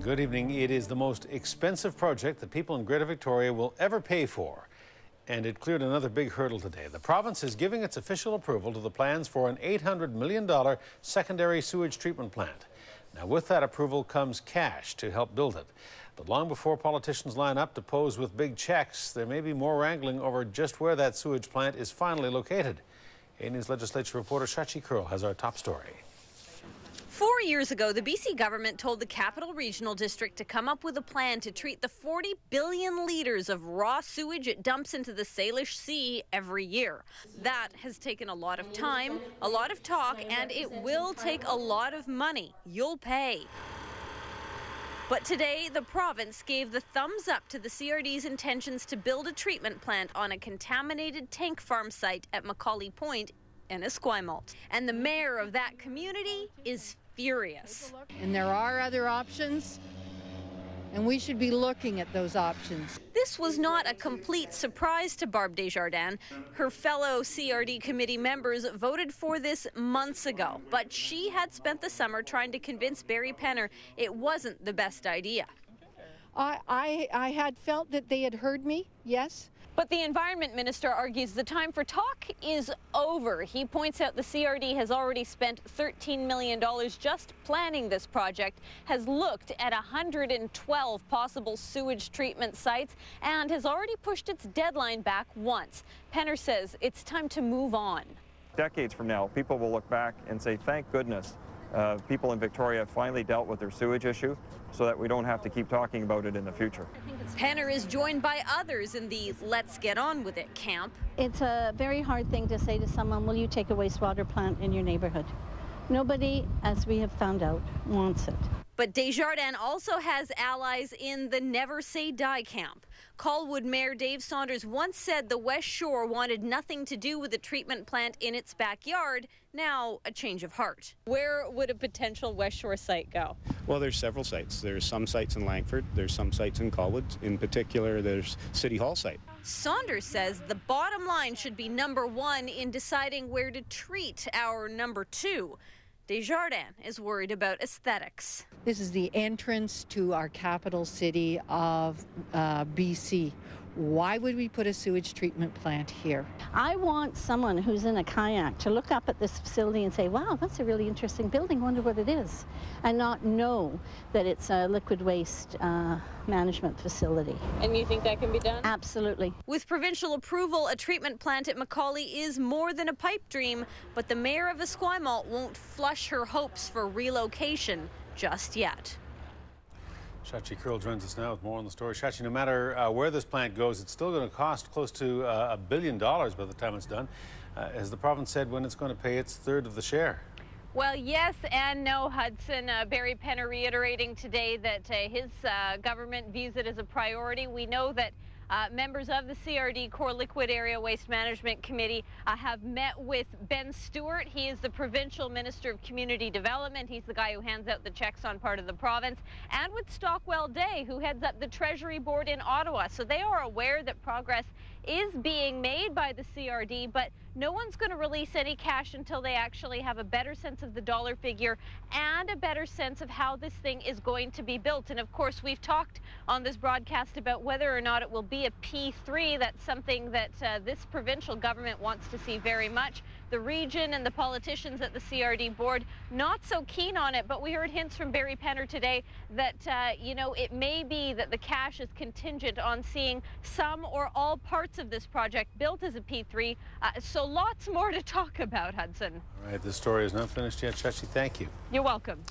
Good evening. It is the most expensive project that people in Greater Victoria will ever pay for. And it cleared another big hurdle today. The province is giving its official approval to the plans for an $800 million secondary sewage treatment plant. Now, with that approval comes cash to help build it. But long before politicians line up to pose with big checks, there may be more wrangling over just where that sewage plant is finally located. A News Legislature reporter Shachi Curl has our top story. 4 years ago, the BC government told the Capital Regional District to come up with a plan to treat the 40 billion litres of raw sewage it dumps into the Salish Sea every year. That has taken a lot of time, a lot of talk, and it will take a lot of money. You'll pay. But today, the province gave the thumbs up to the CRD's intentions to build a treatment plant on a contaminated tank farm site at Macaulay Point in Esquimalt. And the mayor of that community is furious. And there are other options, and we should be looking at those options. This was not a complete surprise to Barb Desjardins. Her fellow CRD committee members voted for this months ago, but she had spent the summer trying to convince Barry Penner it wasn't the best idea. I had felt that they had heard me, yes. But the Environment Minister argues the time for talk is over. He points out the CRD has already spent $13 million just planning this project, has looked at 112 possible sewage treatment sites, and has already pushed its deadline back once. Penner says it's time to move on. Decades from now, people will look back and say, thank goodness people in Victoria have finally dealt with their sewage issue so that we don't have to keep talking about it in the future. Penner is joined by others in the let's get on with it camp. It's a very hard thing to say to someone, will you take a wastewater plant in your neighborhood? Nobody, as we have found out, wants it. But Desjardins also has allies in the never say die camp. Colwood Mayor Dave Saunders once said the West Shore wanted nothing to do with a treatment plant in its backyard. Now, a change of heart. Where would a potential West Shore site go? Well, there's several sites. There's some sites in Langford. There's some sites in Colwood. In particular, there's City Hall site. Saunders says the bottom line should be number one in deciding where to treat our number two. Desjardins is worried about aesthetics. This is the entrance to our capital city of BC. Why would we put a sewage treatment plant here? I want someone who's in a kayak to look up at this facility and say, wow, that's a really interesting building, wonder what it is, and not know that it's a liquid waste management facility. And you think that can be done? Absolutely. With provincial approval, a treatment plant at Macaulay is more than a pipe dream, but the mayor of Esquimalt won't flush her hopes for relocation just yet. Shachi Curl joins us now with more on the story. Shachi, no matter where this plant goes, it's still going to cost close to $1 billion by the time it's done. Has the province said when it's going to pay its third of the share? Well, yes and no, Hudson. Barry Penner reiterating today that his government views it as a priority. We know that members of the CRD Core Liquid Area Waste Management Committee have met with Ben Stewart. He is the Provincial Minister of Community Development. He's the guy who hands out the checks on part of the province. And with Stockwell Day, who heads up the Treasury Board in Ottawa. So they are aware that progress is being made by the CRD, but no one's going to release any cash until they actually have a better sense of the dollar figure and a better sense of how this thing is going to be built. And of course, we've talked on this broadcast about whether or not it will be a P3. That's something that this provincial government wants to see very much. The region and the politicians at the CRD board not so keen on it, but we heard hints from Barry Penner today that, it may be that the cash is contingent on seeing some or all parts of this project built as a P3. So lots more to talk about, Hudson. All right, this story is not finished yet. Shachi, thank you. You're welcome.